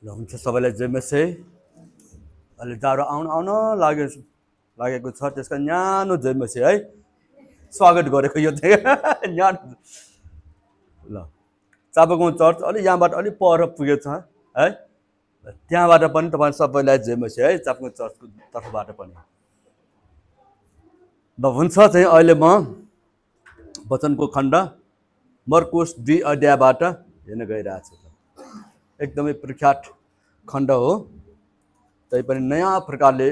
ल हुन्छ सबैलाई जय मसे अहिले जाडो आउन लागेको छ त्यसका न्यानो जय मसे है स्वागत गरेको यो चाहिँ न्यानो ल चापागाउँ चर्च अलि यहाँबाट अलि पर पुगेको छ है त्यहाँबाट पनि तपाईँ सबैलाई जय मसे है चापागाउँ चर्चको तर्फबाट पनि ल हुन्छ चाहिँ अहिले म वचनको खण्ड मर्कुस 2 अध्यायबाट हेर्न गइरहेको छु एकदमै प्रख्यात खण्ड हो तैपनि नयाँ प्रकारले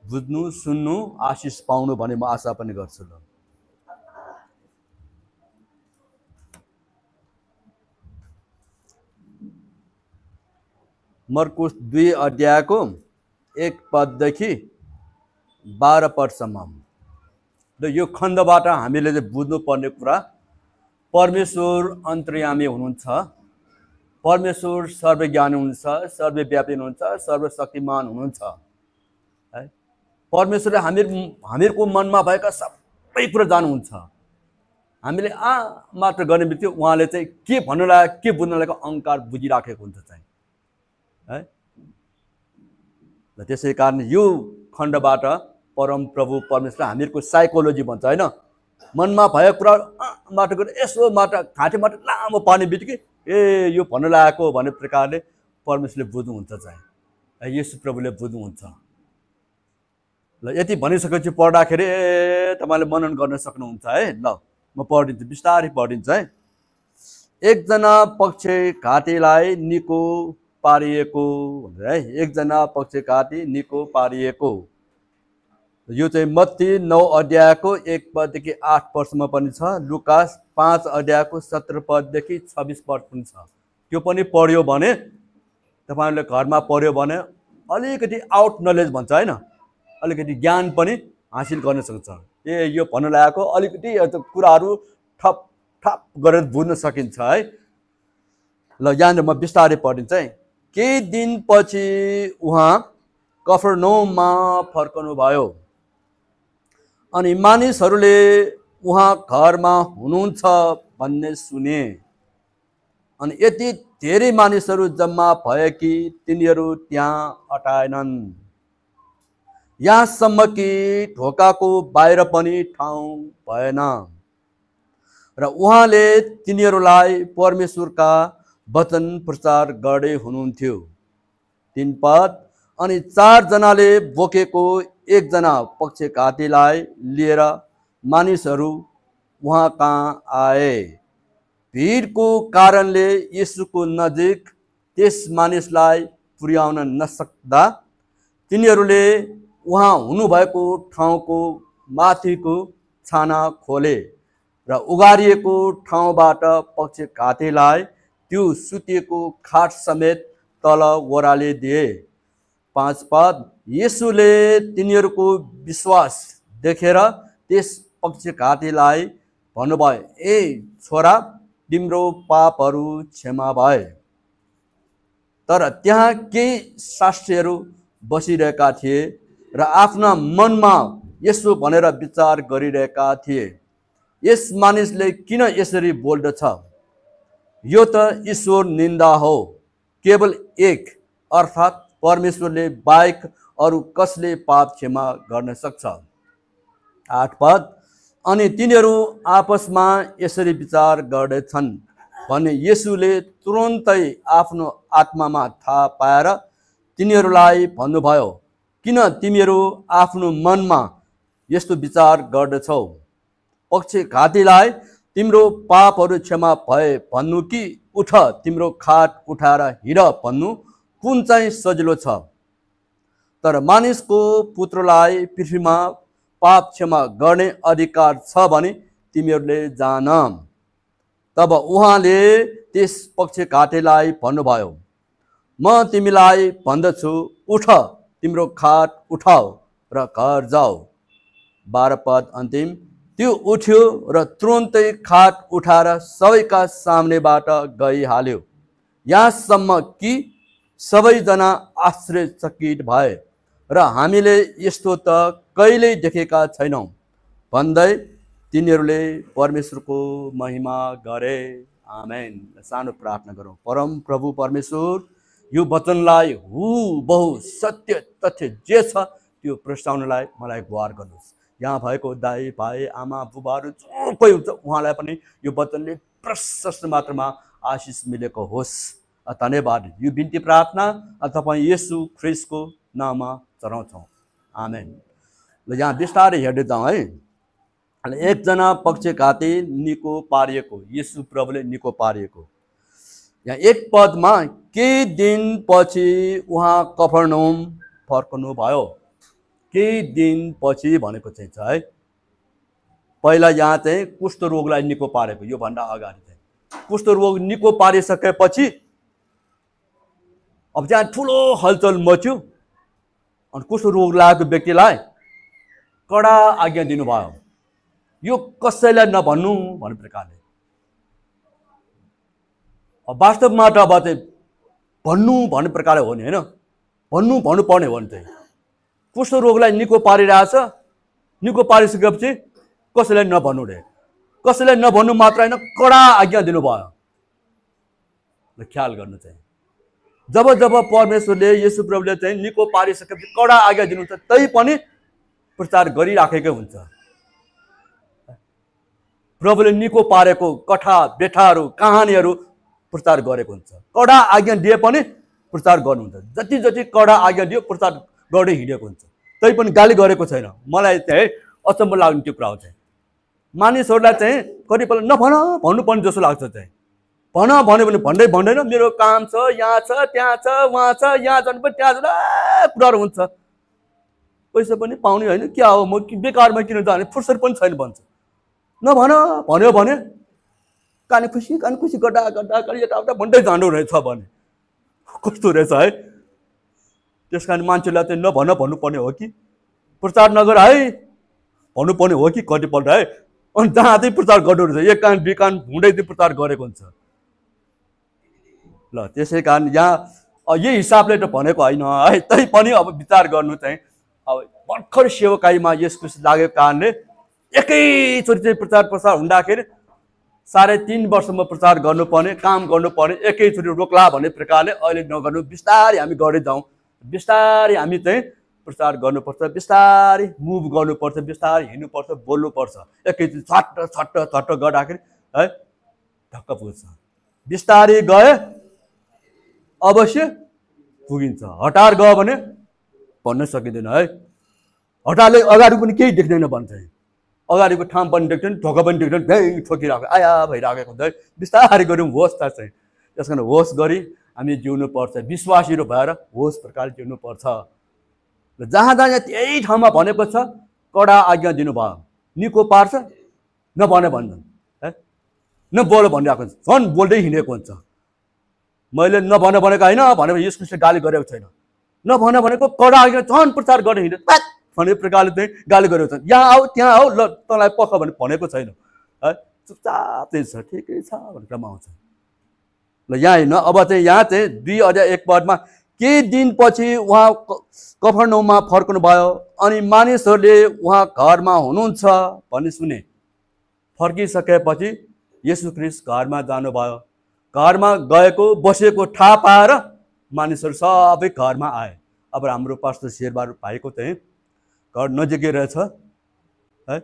बुझ्नु सुन्नु आशिष पाउनु भन्ने म आशा पनि गर्छु ल मर्कुस 2 अध्यायको 1 पददेखि 12 पदसम्म र यो खण्डबाट हामीले चाहिँ बुझ्नु पर्ने कुरा परमेश्वर अन्तर्यामी हुनुहुन्छ परमेश्वर सर्वज्ञानी हुनुहुन्छ सर्वव्यापी हुनुहुन्छ सर्वशक्तिमान हुनुहुन्छ है परमेश्वरले हामीहरूको मनमा भएका सबै कुरा जान्नुहुन्छ हामीले मात्र गर्ने बित्तिकै उहाँले चाहिँ के भन्नु लाग्यो के बुझ्न लागेको अहंकार बुझिराखेको हुन्छ चाहिँ है र त्यसै कारण यो खण्डबाट परम प्रभु परमेश्वर हामीहरूको साइकोलोजी भन्छ हैन मनमा भएको कुरा मात्र गरेर यसो मात्र घाँटी मात्र लामो पानी बित्तिकै ए यो भन्नु लागेको भन्ने प्रकारले परमेश्वरले बुझ्नुहुन्छ चाहिँ येशू प्रभुले बुझ्नुहुन्छ ल यति भनिसकेपछि पढ्दाखेरि तपाईले मनन गर्न सक्नुहुन्छ है ल म पढिदिन्छु बिस्तारै पढिदिन्छु है एकजना पक्षघातीलाई निको पारिएको भनेर है एकजना पक्षघाती निको पारिएको यो चाहिँ मत्ती 9 अध्यायको 1 पददेखि 8 पदसम्म पनि छ लुकास 5 अध्यायको 17 पददेखि 26 पद पनि छ त्यो पनि पढ्यो भने तपाईहरुले घरमा पढ्यो भने अलिकति आउट नलेज भन्छ हैन अलिकति ज्ञान पनि हासिल गर्न सक्छ ए यो भन्नु लागेको अलिकति कुराहरु ठप ठप गरेर बुझ्न सकिन्छ है ल यहाँ म बिस्तारै पढिन्छ है केही दिनपछि उहाँ कफरनहुममा फर्कनु भयो अनि मानिसहरूले उहाँ घरमा हुनुहुन्छ भन्ने सुने अनि यति धेरै मानिसहरू जम्मा भए कि तिनीहरू त्यहाँ अटाएनन् यहाँसम्म कि ढोकाको बाहिर पनि ठाउँ भएन र उहाँले तिनीहरूलाई परमेश्वरका वचन प्रचार गर्दै हुनुहुन्थ्यो 3 पद अनि 4 जनाले बोकेको एकजना पक्षघातीलाई लिएर मानिसहरू उहाँ कहाँ आए भीडको कारणले येशूको नजिक त्यस मानिसलाई पुर्याउन नसक्दा तिनीहरूले उहाँ हुनुभएको ठाउँको माथिको छाना खोले र उगारिएको ठाउँबाट पक्षघातीलाई त्यो सुतिएको खाट समेत तल ओह्राले दिए 5 पद येशूले तिनीहरूको विश्वास देखेर त्यस पक्षघातीलाई भन्नुभयो ए छोरा तिम्रो पापहरू क्षमा भए तर त्यहाँ केही शास्त्रीहरू बसिरहेका थिए र आफ्ना मनमा यसो भनेर विचार गरिरहेका थिए यस मानिसले किन यसरी बोल्दछ यो त ईश्वर निन्दा हो केवल एक अर्थात् परमेश्वरले बाहेक अरु कसले पाप क्षमा गर्न सक्छ 8 पद अनि तिनीहरू आपसमा यसरी विचार गर्दैछन् भने येशूले तुरुन्तै आफ्नो आत्मामा थाहा पाएर तिनीहरूलाई भन्नुभयो किन तिमीहरू आफ्नो मनमा यस्तो विचार गर्दछौ पक्षघातीलाई तिम्रो पापहरू क्षमा भए भन्नु कि उठ तिम्रो खाट उठाएर हिँड भन्नु कुन चाहिँ सजिलो छ तर मानिसको पुत्रलाई पृथ्वीमा पाप क्षमा गर्ने अधिकार छ भने तिमीहरूले जान तब उहाँले त्यस पक्षघातीलाई भन्नुभयो म तिमीलाई भन्दछु उठ तिम्रो खाट उठाऊ र घर जाऊ 12 पद अन्तिम त्यो उठ्यो र तुरुन्तै खाट उठाएर सबैका सामनेबाट गइहाल्यो यहाँसम्म कि सबैजना आश्चर्यचकित भए र हामीले यस्तो त कहिल्यै देखेका छैनौं भन्दै तिनीहरूले परमेश्वरको महिमा गरे आमेन सानो प्रार्थना गरौँ परम प्रभु परमेश्वर यो वचनलाई हुबहु सत्य तथ्य जे छ त्यो प्रस्तावनालाई मलाई गुहार गर्नुहोस्। यहाँ भएको दाइ भाइ आमा बुबाहरू जो कोही हुन्छ उहाँलाई पनि यो वचनले प्रशस्त मात्रामा आशिष मिलेको होस्। धन्यवाद। यो बिन्ती प्रार्थना तपाईँ येशू ख्रिस्टको नाममा चढाउँछौँ। आमेन। ल यहाँ बिस्तारै हेर्दै जाउँ है। एकजना पक्षघाती निको पारिएको, येशू प्रभुले निको पारिएको। यहाँ एक पदमा केही दिनपछि उहाँ कफरनहुम फर्कनु भयो। केही दिनपछि भनेको चाहिँ छ है। पहिला यहाँ चाहिँ कुष्ठरोगलाई निको पारेको, यो भन्दा अगाडि चाहिँ कुष्ठरोग निको पारिसकेपछि अब त्यहाँ ठुलो हलचल मच्यो अनि कुष्ठरोग लागेको व्यक्तिलाई कडा आज्ञा दिनुभयो, यो कसैलाई नभन्नु भन्ने प्रकारले। वास्तवमा त अब चाहिँ भन्नु भन्ने प्रकारले हो नि होइन, भन्नुपर्ने हो नि। चाहिँ कुष्ठरोगलाई निको पारिरहेछ, निको पारिसकेपछि कसैलाई नभन्नु रे, कसैलाई नभन्नु मात्र होइन कडा आज्ञा दिनुभयो। ख्याल गर्नु चाहिँ जब जब परमेश्वरले येशू प्रभुले चाहिँ निको पारिसकेपछि कडा आज्ञा दिनुहुन्छ तै पनि प्रचार गरिराखेकै हुन्छ। प्रभुले निको पारेको कथा व्यथाहरू कहानीहरू प्रचार गरेको हुन्छ। कडा आज्ञा दिए पनि प्रचार गर्नुहुन्छ। जति जति कडा आज्ञा दियो प्रचार गर्दै हिँडेको हुन्छ। तै पनि गाली गरेको छैन। मलाई चाहिँ अचम्म लाग्ने त्यो कुरा हो चाहिँ मानिसहरूलाई चाहिँ कतिपल्ट नभन भन्नुपर्ने जस्तो लाग्छ। चाहिँ भन्यो भने भन्दै भन्दैन, मेरो काम छ, यहाँ छ, त्यहाँ छ, उहाँ छ, यहाँ जानु पनि त्यहाँ जाँदा कुराहरू हुन्छ। पैसा पनि पाउने होइन, क्या हो म बेकारमा किन जाने, फुर्सद पनि छैन भन्छ। नभन भन्यो भने कानी खुसी गड्डा यताउता भन्दै जानु रहेछ भने कस्तो रहेछ है। त्यस कारण मान्छेलाई चाहिँ नभन भन्नुपर्ने हो कि प्रचार नगर है भन्नुपर्ने हो कि कतिपल्ट है। अनि जहाँ चाहिँ प्रचार गर्नु रहेछ, एक कान दुई कान हुँदै चाहिँ प्रचार गरेको हुन्छ। ल त्यसै कारण यहाँ यही हिसाबले त भनेको होइन है। तै पनि अब विचार गर्नु चाहिँ अब भर्खर सेवकाईमा यसको लागेको कारणले एकैचोटि चाहिँ प्रचार प्रसार हुँदाखेरि 3.5 वर्षमा प्रचार गर्नुपर्ने काम गर्नुपर्ने एकैचोटि रोक्ला भन्ने प्रकारले अहिले नगर्नु, बिस्तारै हामी गर्दै जाउँ। बिस्तारै हामी चाहिँ प्रचार गर्नुपर्छ, बिस्तारै मुभ गर्नुपर्छ, बिस्तारै हिँड्नुपर्छ, बोल्नुपर्छ। एकैचोटि छट्ट गर्दाखेरि है ढक्क पुग्छ। बिस्तारै गए अवश्य पुगिन्छ। हतार गयो भने भन्न सकिँदैन है। हतारले अगाडि पनि केही देख्दैन भन्छ, अगाडिको ठाउँ पनि देख्दैन, ढोका पनि देख्दैन, त्यही ठोकिरहेको आया भइरहेको हुन्छ है। बिस्तारै गऱ्यौँ होस् त चाहिँ। त्यस कारण होस् गरी हामी जिउनुपर्छ, विश्वासीहरू भएर होस् प्रकारले जिउनुपर्छ। र जहाँ जहाँ त्यही ठाउँमा भनेको छ कडा आज्ञा दिनुभयो, निको पार्छ, नभने भन्छन् है, नबोल भनिरहेको हुन्छ, झन् बोल्दै हिँडेको हुन्छ। मैले नभन भनेको होइन भनेपछि यसको गाली गरेको छैन। नभन भनेको कडा आज्ञा झन् प्रचार गरेर हिँड्यो भन्ने प्रकारले चाहिँ गाली गरेको छ। यहाँ आऊ त्यहाँ आऊ, ल तँलाई पख भनेको छैन है। चुपचाप चाहिँ छ, ठिकै छ भन्ने क्रम आउँछ। ल यहाँ हेर्नु, अब चाहिँ यहाँ चाहिँ 2:1 केही दिनपछि उहाँ कफरनहुममा फर्कनु भयो अनि मानिसहरूले उहाँ घरमा हुनुहुन्छ भन्ने सुने। फर्किसकेपछि येशू ख्रिस्ट घरमा जानुभयो। घरमा गएको बसेको थाहा पाएर मानिसहरू सबै घरमा आए। अब हाम्रो पास्टर शेरबहादुर भाइको चाहिँ घर नजिकै रहेछ है।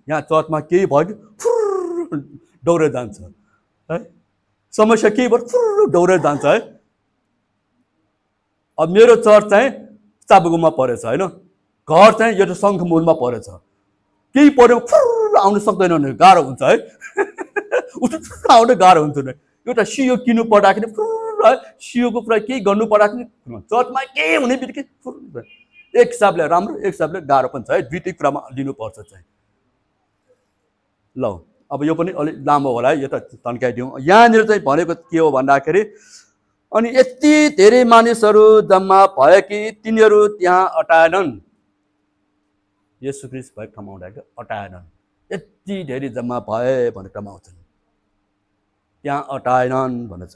यहाँ चर्चमा केही भयो फुर दौडेर जान्छ है, समस्या केही भयो फुर दौडेर जान्छ है। अब मेरो चर्च चाहिँ चाबुकोमा परेछ होइन, घर चाहिँ यो शङ्खमूलमा परेछ। केही पर्यो फुर आउनु सक्दैन भने गाह्रो हुन्छ है। आउनु गाह्रो हुन्छ नि। एउटा सियो किन्नु पर्दाखेरि फुर है, सियोको कुरा केही गर्नु पर्दाखेरि चर्चमा केही हुने बित्तिकै फुर। एक हिसाबले राम्रो, एक हिसाबले गाह्रो पनि छ है। दुईटै कुरामा लिनुपर्छ चाहिँ। ल अब यो पनि अलिक लामो होला है, यो त तन्काइदिउँ। यहाँनिर चाहिँ भनेको के हो भन्दाखेरि अनि यति धेरै मानिसहरू जम्मा भयो कि तिनीहरू त्यहाँ अटाएनन्। येशू ख्रिस्ट भएको ठाउँमा हुँदाखेरि अटाएनन्, यति धेरै जम्मा भए भन्ने क्रम आउँछन्, त्यहाँ अटाएनन् भनेछ।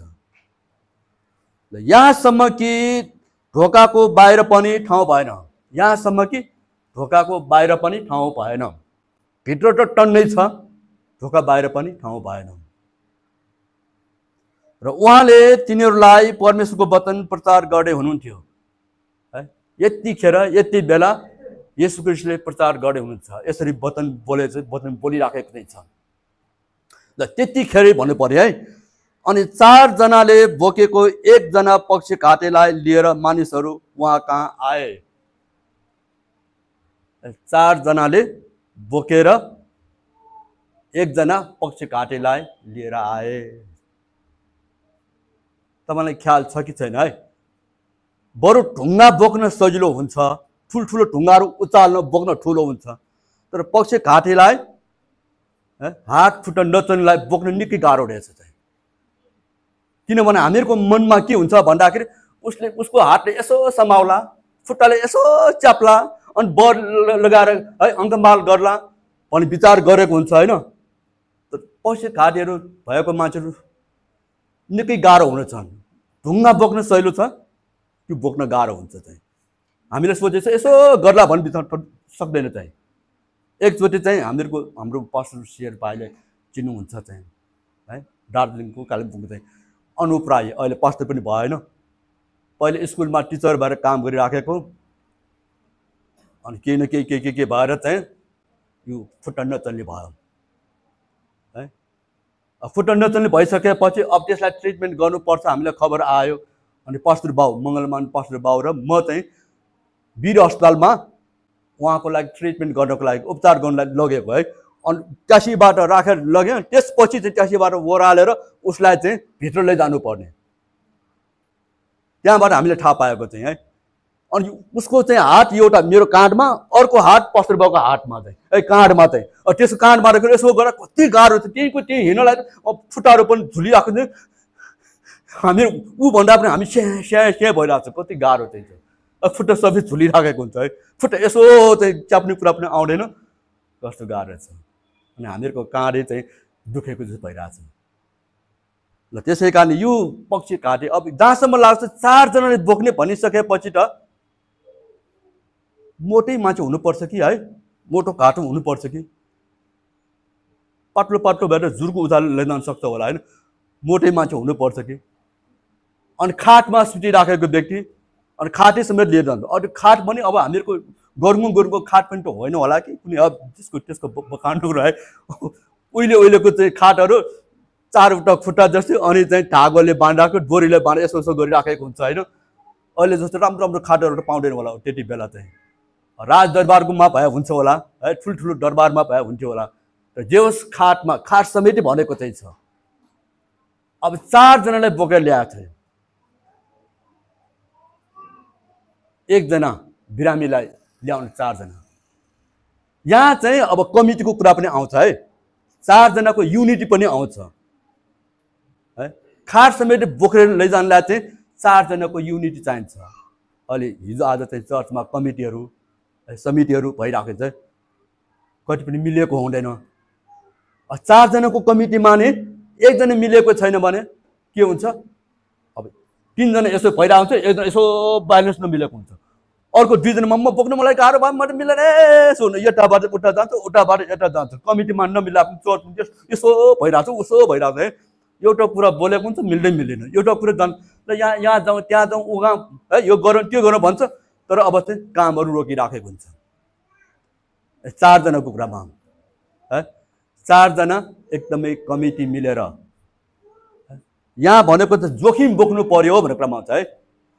यहाँसम्म कि ढोकाको बाहिर पनि ठाउँ भएन। यहाँसम्म कि ढोकाको बाहिर पनि ठाउँ भएन। भित्र त टन्नै छ, ढोका बाहिर पनि ठाउँ भएन। र उहाँले तिनीहरूलाई परमेश्वरको वचन प्रचार गर्दै हुनुहुन्थ्यो है। यतिखेर यति बेला येशू ख्रीष्टले प्रचार गर्दै हुनुहुन्छ, यसरी वचन बोलिराखेको चाहिँ छ। ल त्यतिखेर भन्नु पर्यो है। अनि 4 जनाले बोकेको 1 जना पक्षघातेलाई लिएर मानिसहरू उहाँ कहाँ आए। 4 जनाले बोकेर 1 जना पक्षघातेलाई लिएर आए। तपाईलाई ख्याल छ कि छैन है? बरु ढुङ्गा बोक्न सजिलो हुन्छ, ठुल्ठुलो ढुङ्गाहरू उचाल्न बोक्न ठुलो हुन्छ, तर पक्षघातेलाई हात खुट्टा नचल्नेलाई बोक्न निकै गाह्रो रहेछ चाहिँ। किनभने हामीहरूको मनमा के हुन्छ भन्दाखेरि उसको हातले यसो समाउला, खुट्टाले यसो च्याप्ला, अनि बर लगाएर है अङ्कमाल गर्ला भन्ने विचार गरेको हुन्छ होइन। तर पक्षघातीहरू भएको मान्छेहरू निकै गाह्रो हुनेछन्। ढुङ्गा बोक्न सहिलो छ, त्यो बोक्न गाह्रो हुन्छ चाहिँ। हामीले सोचेछ यसो गर्ला भन्ने विचार सक्दैन चाहिँ। एकचोटि चाहिँ हाम्रो पास्टर शेर भाइले चिन्नुहुन्छ चाहिँ है, दार्जिलिङको कालिम्पोङको चाहिँ अनुप राई, अहिले पास्टर पनि भएन, पहिले स्कुलमा टिचर भएर काम गरिराखेको, अनि केही न केही के भएर चाहिँ यो खुट्टा नचल्ने भयो है। खुट्टा नचल्ने भइसकेपछि अब त्यसलाई ट्रिटमेन्ट गर्नुपर्छ, हामीलाई खबर आयो। अनि पास्टर बाउ, मङ्गलमान पास्टर बाउ र म चाहिँ वीर अस्पतालमा उहाँको लागि ट्रिटमेन्ट गर्नको लागि, उपचार गर्नलाई लगेको है। अनि ट्याक्सीबाट राखेर लग्यो, त्यसपछि चाहिँ ट्याक्सीबाट ओह्रालेर उसलाई चाहिँ भित्र लैजानु पर्ने, त्यहाँबाट हामीले थाहा पाएको चाहिँ है। अनि उसको चाहिँ हात एउटा मेरो काँधमा, अर्को हात पास्टर बाउको हातमा चाहिँ है, काँधमा चाहिँ। त्यसको काँधबाट यसो गरेर कति गाह्रो छ, त्यही हिँड्नलाई खुट्टाहरू पनि झुलिरहेको थियो। हामी ऊ भन्दा पनि हामी स्या भइरहेको छ, कति गाह्रो चाहिँ छ। खुट्टा सबै झुलिराखेको हुन्छ है, खुट्टा यसो चाहिँ च्याप्ने कुरा पनि आउँदैन, कस्तो गाह्रो छ। अनि हामीहरूको काँधे चाहिँ दुखेको जस्तो भइरहेछ। ल त्यसै कारण यो पक्षघाते अब जहाँसम्म लाग्छ 4 जनाले बोक्ने भनिसकेपछि त मोटै मान्छे हुनुपर्छ कि है, मोटो घाटो हुनुपर्छ कि पातलो पातलो भएर जुर्को उचालेर लैजान सक्छ होला होइन, मोटै मान्छे हुनुपर्छ कि। अनि खाटमा सुतिराखेको व्यक्ति, अनि खाटै समेत लिएर जान्छ। अनि खाट पनि अब हामीहरूको गरुङको खाट पनि त होइन होला कि कुनै, अब त्यसको बखान्डो है। उहिलेको चाहिँ खाटहरू 4वटा खुट्टा जस्तै, अनि चाहिँ धागोले बाँधिराखेको, डोरीले बाँधेर यसो गरिराखेको हुन्छ होइन। अहिले जस्तो राम्रो राम्रो खाटहरू पाउँदैन होला त्यति बेला चाहिँ। राजदरबारकोमा भए हुन्छ होला है, ठुल्ठुलो दरबारमा भए हुन्थ्यो होला। र जे होस् खाटमा, खाट समेत भनेको चाहिँ छ। अब 4 जनालाई बोकेर ल्याएको थियो। 1 जना बिरामीलाई ल्याउनु 4 जना। यहाँ चाहिँ अब कमिटीको कुरा पनि आउँछ है, 4 जनाको युनिटी पनि आउँछ है। खाट समेत बोकेर लैजानलाई चाहिँ 4 जनाको युनिटी चाहिन्छ। अहिले हिजो आज चाहिँ चर्चमा कमिटीहरू समितिहरू भइरहेको छ, कति पनि मिलेको हुँदैन। 4 जनाको कमिटीमा नि 1 जना मिलेको छैन भने के हुन्छ, अब 3 जना यसो भइरहेको हुन्छ, 1 जना यसो ब्यालेन्स नमिलेको हुन्छ। अर्को 2 जना म बोक्नु मलाई गाह्रो भयो, म त मिलेन, यसो यताबाट उता जान्छ, उताबाट यता जान्छ, कमिटीमा नमिलाएको चर्च यसो भइरहेको छ, उसो भइरहेको छ है। एउटा कुरा बोलेको हुन्छ, मिल्दैन, एउटा कुरा जान्छ, यहाँ जाउँ त्यहाँ जाउँ, उहाँ है यो गरौँ त्यो गरौँ भन्छ, तर अब चाहिँ कामहरू रोकिराखेको हुन्छ। 4 जनाको कुरामा है, 4 जना एकदमै कमिटी मिलेर यहाँ भनेको त जोखिम बोक्नु पर्यो भनेको कुरामा हुन्छ है,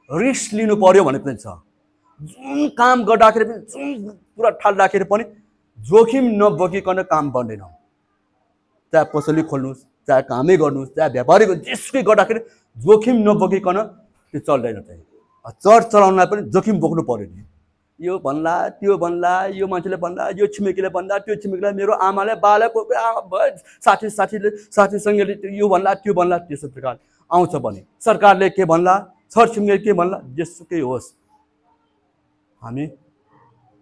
रिस्क लिनु पर्यो भनेको चाहिँ छ। जुन काम गर्दाखेरि पनि, जुन कुरा थाल्दाखेरि पनि जोखिम नबोकिकन काम बन्दैन। चाहे पसली खोल्नुहोस्, चाहे कामै गर्नुहोस्, चाहे व्यापारी जेसुकै गर्दाखेरि जोखिम नबोकिकन त्यो चल्दैन चाहिँ। चर्च चलाउनलाई पनि जोखिम बोक्नु पर्यो नि। यो भन्ला, त्यो भन्ला, यो मान्छेले भन्ला, यो छिमेकीले भन्ला, त्यो छिमेकीलाई, मेरो आमाले बाले साथीसँगले यो भन्ला त्यो भन्ला, त्यस्तो प्रकार आउँछ भने सरकारले के भन्ला, छर छिमेकीले के भन्ला, जेसुकै होस् हामी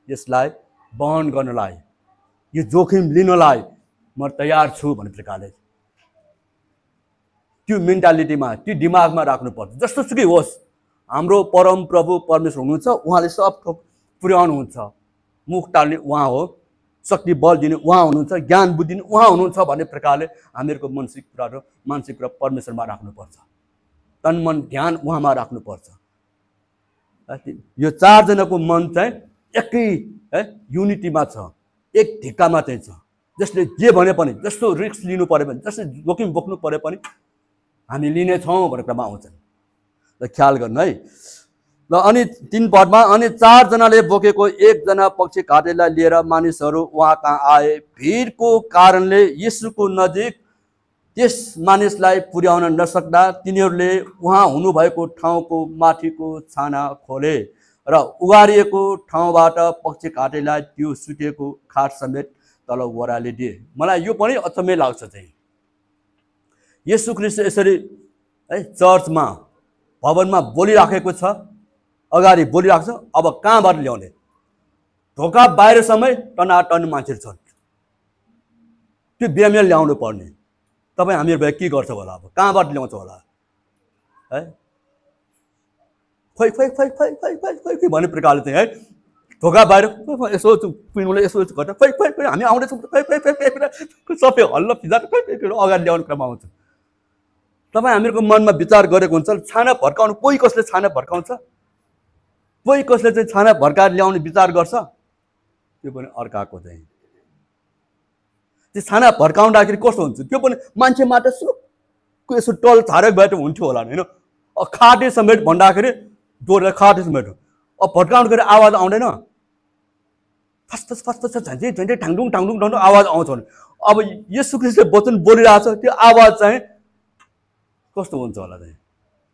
यसलाई वहन गर्नलाई, यो जोखिम लिनलाई म तयार छु भन्ने प्रकारले त्यो मेन्टालिटीमा, त्यो दिमागमा राख्नुपर्छ। जस्तोसुकै होस्, हाम्रो परम प्रभु परमेश्वर हुनुहुन्छ, उहाँले सब पुर्याउनुहुन्छ। मुख टाल्ने उहाँ हो, शक्ति बल दिने उहाँ हुनुहुन्छ, ज्ञान बुद्धि दिने उहाँ हुनुहुन्छ भन्ने प्रकारले हामीहरूको मानसिक कुरा परमेश्वरमा राख्नुपर्छ। तन मन ध्यान उहाँमा राख्नुपर्छ। यो चारजनाको मन चाहिँ एकै युनिटीमा छ, एक ढिक्कामा चाहिँ छ। जसले जे भने पनि, जस्तो रिस्क लिनु पर्यो भने, जस्तो जोखिम बोक्नु पर्यो पनि हामी लिनेछौँ भनेर क्रममा आउँछन्। र ख्याल गर्नु है। र अनि 3 पदमा अनि 4 जनाले बोकेको 1 जना पक्षघाटेलाई लिएर मानिसहरू उहाँ कहाँ आए। भिडको कारणले येशूको नजिक त्यस मानिसलाई पुर्याउन नसक्दा तिनीहरूले उहाँ हुनुभएको ठाउँको माथिको छाना खोले र उगारिएको ठाउँबाट पक्षघाटेलाई त्यो सुतेको खाट समेत तल ओह्राले दिए। मलाई यो पनि अचम्मै लाग्छ चाहिँ, येशू ख्रीष्ट यसरी चर्चमा भवनमा बोलिराखेको छ, अगाडि बोलिराख्छ। अब कहाँबाट ल्याउने? ढोका बाहिरसम्मै टनाटन मान्छेहरू छन्, त्यो बिरामीलाई ल्याउनु पर्ने। तपाईँ हामीहरू भए के गर्छ होला? अब कहाँबाट ल्याउँछ होला है? खोइ खोइ खोइ खोइ खोइ खोइ खोइ खोइ भन्ने प्रकारले चाहिँ है ढोका बाहिर यसो पिउनुले यसो गर्छ, खोइ खोइ खोइ हामी आउँदैछौँ, खोइ खोइ खोइ खोइ सबै हल्ला फिजा खोइ खोइ अगाडि ल्याउने क्रममा आउँछ। तपाईँ हामीहरूको मनमा विचार गरेको हुन्छ, छाना भड्काउनु, कोही कसले छाना भड्काउँछ, कोही कसले चाहिँ छाना भड्काएर ल्याउने विचार गर्छ, त्यो पनि अर्काको चाहिँ। त्यो छाना भड्काउँदाखेरि कस्तो हुन्छ? त्यो पनि मान्छे मात्र सुक्क यसो टल छारेको भए त हुन्थ्यो होला होइन? खाटे समेत भन्दाखेरि डोरेर खाटे समेत, अब भड्काउँदाखेरि आवाज आउँदैन, फस फस फस फस झन्झै झन्झै ठाङडुङ ठाङडुङ ठाङडुङ आवाज आउँछ भने अब येशू ख्रीष्टले वचन बोलिरहेछ, त्यो आवाज चाहिँ कस्तो हुन्छ होला चाहिँ?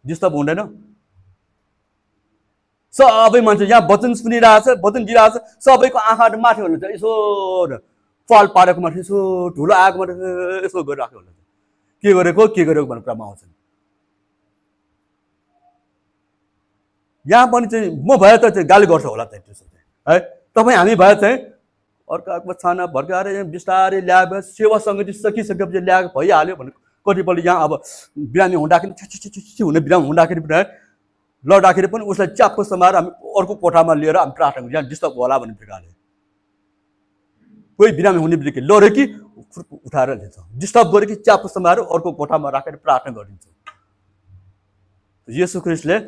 डिस्टर्ब हुँदैन? सबै मान्छे यहाँ वचन सुनिरहेछ, वचन दिइरहेछ, सबैको आँखा माथि हुनुहुन्छ, यसो पाल पारेको माथि यसो ठुलो आएको माथि यसो गरिराखेको हुन्छ, के गरेको भन्ने कुरामा आउँछन्। यहाँ पनि चाहिँ म भए त चाहिँ गाली गर्छ होला चाहिँ त्यसो चाहिँ है। तपाईँ हामी भए चाहिँ अर्काको छाना भड्काएर यहाँ बिस्तारै ल्याए, सेवा सङ्गति सकिसकेपछि ल्याएको भइहाल्यो भने कतिपल्ट यहाँ अब बिरामी हुँदाखेरि छिछि हुने बिरामी हुँदाखेरि पनि लड्दाखेरि पनि उसलाई च्याप्पो समाएर हामी अर्को कोठामा लिएर हामी प्रार्थना गर्छौँ, यहाँ डिस्टर्ब होला भन्ने प्रकारले। कोही बिरामी हुने बित्तिकै लड्यो कि उठाएर ल्याउँछौँ, डिस्टर्ब गऱ्यो कि च्याप्पो समाएर अर्को कोठामा राखेर प्रार्थना गरिदिन्छौँ। येशू ख्रीष्टले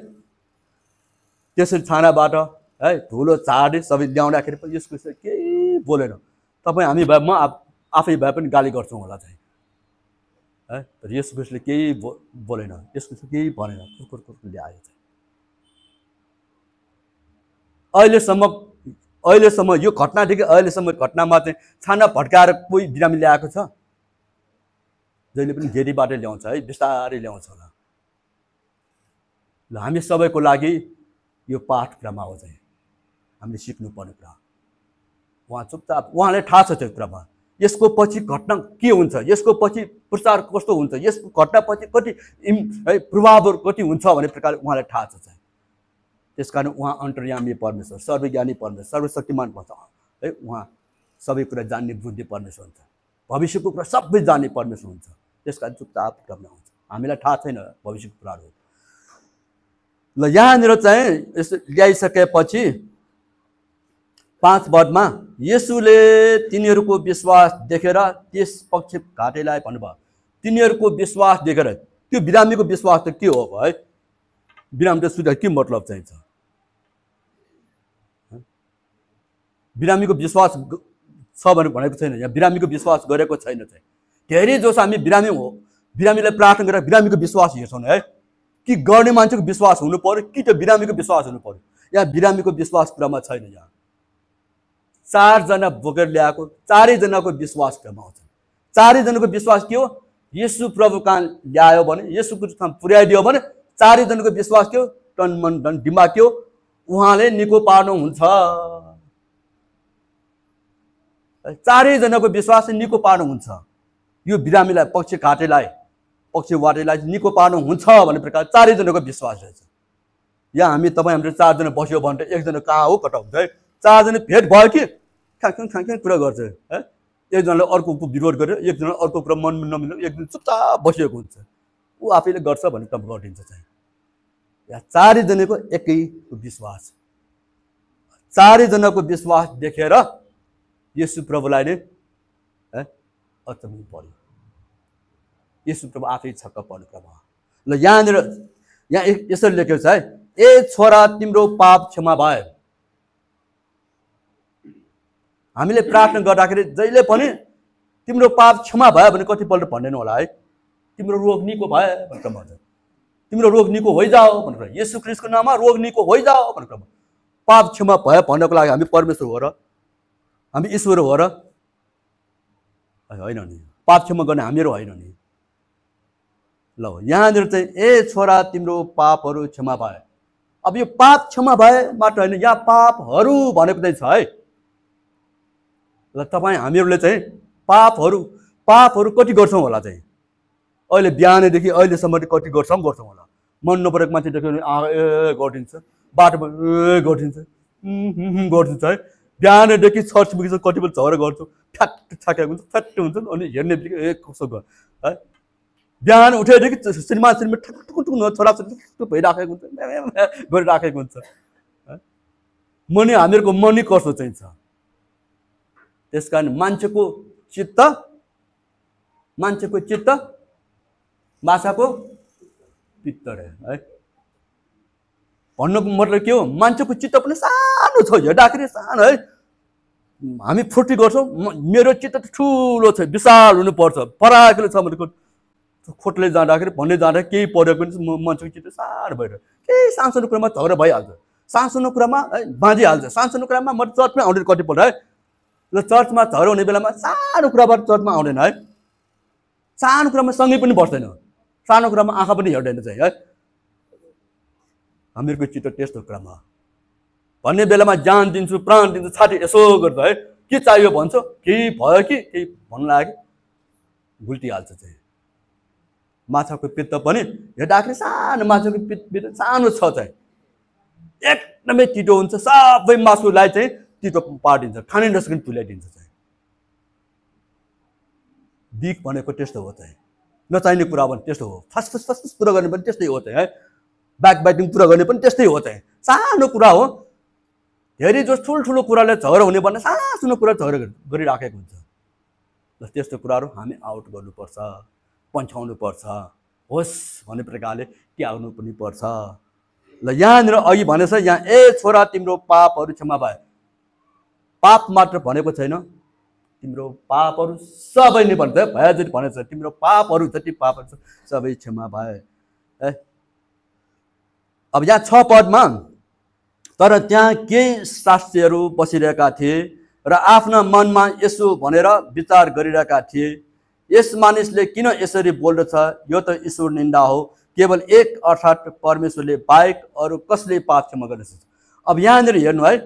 त्यसरी छानाबाट है धुलो झार्दै सबै ल्याउँदाखेरि पनि येशू ख्रीष्टले केही बोलेन। तपाईँ हामी भए, म आफै भए पनि गाली गर्छौँ होला चाहिँ है, तर येशू ख्रीष्टले केही बोलेन, येशू ख्रीष्टले केही भनेन, कुरकुर ल्यायो चाहिँ। अहिलेसम्म यो घटनादेखि अहिलेसम्म घटनामा चाहिँ छाना भड्काएर कोही बिरामी ल्याएको छ? जहिले पनि घेरीबाटै ल्याउँछ है, बिस्तारै ल्याउँछ होला। ल हामी सबैको लागि यो पाठ कुरामा हो चाहिँ हामीले सिक्नुपर्ने कुरा। उहाँ चुपचाप, उहाँलाई थाहा छ त्यो कुरामा, यसको पछि घटना के हुन्छ, यसको पछि प्रचार कस्तो हुन्छ, यसको घटना पछि कति प्रभावहरू कति हुन्छ भन्ने प्रकारले उहाँलाई थाहा छ चाहिँ। त्यसकारण उहाँ अन्तर्यामी परमेश्वर, सर्वज्ञानी परमेश्वर, सर्वशक्तिमान भन्छ है। उहाँ सबै कुरा जान्ने बुझ्ने परमेश्वर हुन्छ, भविष्यको कुरा सबै जान्ने परमेश्वर हुन्छ। त्यसकारण चुपचाप क्रममा आउँछ, हामीलाई थाहा छैन भविष्यको कुराहरू। ल यहाँनिर चाहिँ यसो ल्याइसकेपछि 5 पदमा येशूले तिनीहरूको विश्वास देखेर त्यस पक्षघाटेलाई भन्नुभयो। तिनीहरूको विश्वास देखेर, त्यो बिरामीको विश्वास त के हो है? बिरामी त सुधा के मतलब चाहिँ छ? बिरामीको विश्वास छ भनेको छैन, यहाँ बिरामीको विश्वास गरेको छैन चाहिँ। धेरै जसो हामी बिरामीलाई प्रार्थना गरेर बिरामीको विश्वास हेर्छौँ है, कि गर्ने मान्छेको विश्वास हुनु पर्यो कि त बिरामीको विश्वास हुनु पर्यो। यहाँ बिरामीको विश्वास कुरामा छैन। यहाँ 4 जना बोकेर ल्याएको 4 जनाको विश्वास कुरामा आउँछ। 4 जनाको विश्वास के हो? येशू प्रभु कहाँ ल्यायो भने, येशूको ठाउँ पुर्याइदियो भने 4 जनाको विश्वास के हो? तन मन धन दिमाग के हो? उहाँले निको पार्नुहुन्छ। 4 जनाको विश्वास निको पार्नुहुन्छ। यो बिरामीलाई, पक्षवाटेलाई निको पार्नुहुन्छ भन्ने प्रकार 4 जनाको विश्वास रहेछ। यहाँ तपाईँ हाम्रो 4 जना बस्यो भने 1 जना कहाँ हो कता हुन्छ है? 4 जना भेट भयो कि खाङ कुरा गर्छ है। एक जनाले अर्को विरोध गरेर, एक जना अर्को कुरा मन नमिल्नु, एक दिन चुपचाप बसिएको हुन्छ, ऊ आफैले गर्छ भन्ने काम गरिदिन्छ चाहिँ। यहाँ 4 जनाको एकै विश्वास, 4 जनाको विश्वास देखेर येशू प्रभुलाई नै अचम्म पर्यो। येशू प्रभु आफै छक्क पर्नु प्रभु। ल यहाँनिर यहाँ यसरी लेखेको छ है, ए छोरा तिम्रो पाप क्षमा भयो। हामीले प्रार्थना गर्दाखेरि जहिले पनि तिम्रो पाप क्षमा भयो भने कतिपल्ट भन्दैन होला है, तिम्रो रोग निको भयो भनेर भन्छ, तिम्रो रोग निको होइजाओ भनेर, येशू ख्रीष्टको नाममा रोग निको होइजाओ भनेर। पाप क्षमा भयो भन्नको लागि हामी परमेश्वर हो र, हामी ईश्वर हो र? होइन नि, पाप क्षमा गर्ने हामीहरू होइन नि। ल यहाँनिर चाहिँ ए छोरा तिम्रो पापहरू क्षमा भए। अब यो पाप क्षमा भए मात्र होइन, यहाँ पापहरू भनेको चाहिँ छ है। ल तपाईँ हामीहरूले चाहिँ पापहरू कति गर्छौँ होला चाहिँ? अहिले बिहानदेखि अहिलेसम्म कति गर्छौँ होला? मन नपरेको मान्छे देख्यो भने ए गरिदिन्छ, बाटोमा ए गरिदिन्छ, गरिदिन्छ है। बिहानदेखि चर्च पुगेपछि कति बेला झगडा गर्छौँ, फ्याट थाकेको हुन्छ, फ्याट हुन्छ, अनि हेर्ने बित्तिकै ए कसो गर है। बिहान उठेदेखि सिनेमा ठुक छोराछोरी भइराखेको हुन्छ, गरिराखेको हुन्छ। मनी हामीहरूको मनी कस्तो चाहिँ छ? त्यस कारण मान्छेको चित्त माछाको पित्त रे है। भन्नुको मतलब के हो? मान्छेको चित्त पनि सानो छ, हेर्दाखेरि सानो है। हामी फुर्ती गर्छौँ, मेरो चित्त त ठुलो छ, विशाल हुनुपर्छ, पराकिलो छ भनेको खोटले जाँदाखेरि भन्ने जाँदा केही परेको पनि मान्छेको चित्त सानो भएर केही सानसानो कुरामा झगडा भइहाल्छ, सानसानो कुरामा बाँधिहाल्छ, सानसानो कुरामा म चर्चमै आउँदैन कतिपल्ट है। ल चर्चमा झगडा हुने बेलामा सानो कुराबाट चर्चमा आउँदैन है, सानो कुरामा सँगै पनि बस्दैन, सानो कुरामा आँखा पनि हेर्दैन चाहिँ है। हामीहरूको चित्त त्यस्तो कुरामा भन्ने बेलामा जान दिन्छु, प्राण दिन्छु, छाती यसो गर्छ है, के चाहियो भन्छ, केही भयो कि केही भन्नु लाग्यो गुल्टिहाल्छ चाहिँ। माछाको पित्त पनि हेर्दाखेरि सानो, माछाको पित्त सानो छ चाहिँ, एकदमै तितो हुन्छ, सबै मासुलाई चाहिँ तितो पारिदिन्छ, खानै नसक्ने तुल्याइदिन्छ चाहिँ। बिख भनेको त्यस्तो हो चाहिँ, नचाहिने कुरा पनि त्यस्तो हो, फस पुरा गर्ने पनि त्यस्तै हो चाहिँ है, ब्याक बाइटिङ पुरा गर्ने पनि त्यस्तै हो चाहिँ। सानो कुरा हो, धेरै जो ठुल्ठुलो कुराले झगडा हुने भन्ने सानो कुरा झगडा गरिराखेको हुन्छ। ल त्यस्तो कुराहरू हामी आउट गर्नुपर्छ, पन्छाउनु पर्छ, होस् भन्ने प्रकारले त्याग्नु पनि पर्छ। ल यहाँनिर अघि भनेछ, यहाँ ए छोरा तिम्रो पापहरू क्षमा भए। पाप मात्र भनेको छैन, तिम्रो पापहरू सबै नै भन्छ, भए जति भनेको छ, तिम्रो पापहरू जति पापहरू छ सबै क्षमा भए है। अब यहाँ 6 पदमा, तर त्यहाँ केही शास्त्रीहरू बसिरहेका थिए र आफ्ना मनमा यसो भनेर विचार गरिरहेका थिए, यस मानिसले किन यसरी बोल्दछ, यो त ईश्वर निन्दा हो, केवल एक अर्थात् परमेश्वरले बाहेक अरू कसले पाप क्षमा गर्न सक्छ। अब यहाँनिर हेर्नु है,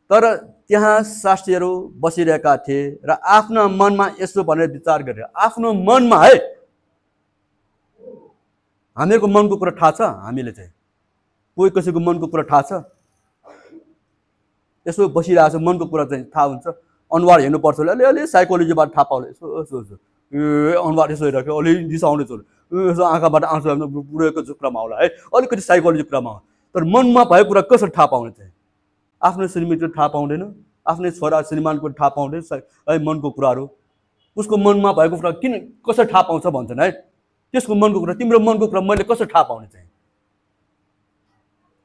तर त्यहाँ शास्त्रीहरू बसिरहेका थिए र आफ्ना मनमा यसो भनेर विचार गरे। आफ्नो मनमा है, हामीहरूको मनको कुरा थाहा छ, हामीले चाहिँ कोही कसैको मनको कुरा थाहा छ, यसो बसिरहेको छ, मनको कुरा चाहिँ थाहा हुन्छ। अनुहार हेर्नुपर्छ, अलिअलि साइकोलोजीबाट थाहा पाउने, यसो यसो यसो अनुहार यसो हेरेको अलि रिसाउने छ, यसो आँखाबाट आँसु आउनु बुढेको कुरामा होला है, अलिकति साइकोलोजी कुरामा हो। तर मनमा भएको कुरा कसरी थाहा पाउने चाहिँ? आफ्नो श्रीमतीले थाहा पाउँदैन, आफ्नै छोरा श्रीमानको थाहा पाउँदैन है मनको कुराहरू। उसको मनमा भएको कुरा किन कसरी थाहा पाउँछ भन्छन् है, त्यसको मनको कुरा, तिम्रो मनको कुरा मैले कसरी थाहा पाउने चाहिँ?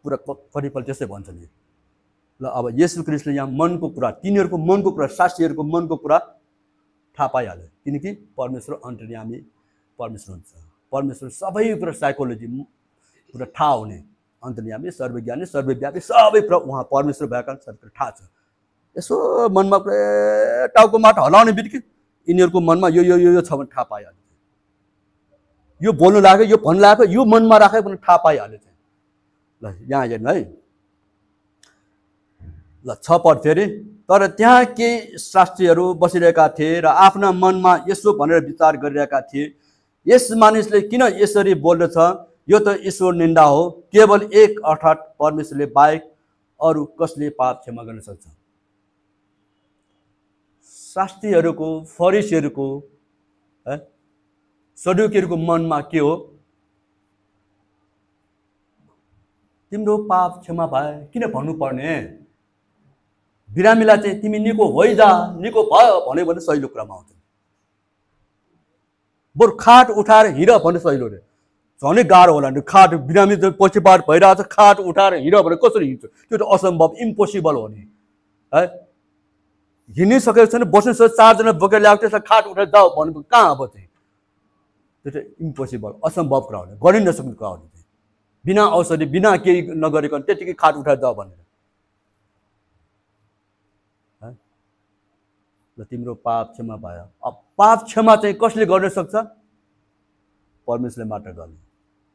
कुरा कतिपल्ट त्यस्तै भन्छ नि। ल अब येशू ख्रीष्टले यहाँ मनको कुरा, तिनीहरूको मनको कुरा, शास्त्रीहरूको मनको कुरा थाहा पाइहाल्यो, किनकि परमेश्वर अन्तर्यामी परमेश्वर हुन्छ। परमेश्वर सबै कुरा साइकोलोजी कुरा थाहा हुने, अन्तर्यामी, सर्वज्ञानी, सर्वव्यापी सबै कुरा उहाँ परमेश्वर भएका सबै थाहा छ। यसो मनमा टाउको माटो हलाउने बित्तिकै यिनीहरूको मनमा यो यो यो छ भने थाहा पाइहाल्यो। यो बोल्नु लाग्यो, यो भन्नु लाग्यो, यो मनमा राखेको भने थाहा पाइहाल्यो चाहिँ। ल यहाँ हेर्नु है, ल 6 पद फेरि, तर त्यहाँ केही शास्त्रीहरू बसिरहेका थिए र आफ्ना मनमा यसो भनेर विचार गरिरहेका थिए, यस मानिसले किन यसरी बोल्दछ, यो त ईश्वर निन्दा हो, केवल एक अर्थात् परमेश्वरले बाहेक अरू कसले पाप क्षमा गर्न सक्छ। शास्त्रीहरूको, फरिसीहरूको, सदुकीहरूको मनमा के हो? तिम्रो पाप क्षमा भए, किन भन्नुपर्ने? बिरामीलाई चाहिँ तिमी निको होइजा, निको भयो भन्यो भने सहिलो कुरामा आउँछ। बरु खाट उठाएर हिँड भन्ने सहिलो रे, झनै गाह्रो होला नि। खाट बिरामी त पछिबाट भइरहेको छ, खाट उठाएर हिँड भने कसरी हिँड्छ? त्यो त असम्भव, इम्पोसिबल हो नि है। हिँडिसकेको छैन, बस्नुसक्छ, 4 जना बोकेर ल्याएको त्यसलाई खाट उठाएर जाऊ भनेको कहाँ अब चाहिँ? त्यो चाहिँ इम्पोसिबल, असम्भव कुरा हो, गरि नसक्ने कुरा हो। बिना औषधि बिना केही नगरिकन त्यतिकै खाट उठाएर जाऊ भनेर है। ल तिम्रो पाप क्षमा भयो। अब पाप क्षमा चाहिँ कसले गर्न सक्छ? परमेश्वरले मात्र गर्ने।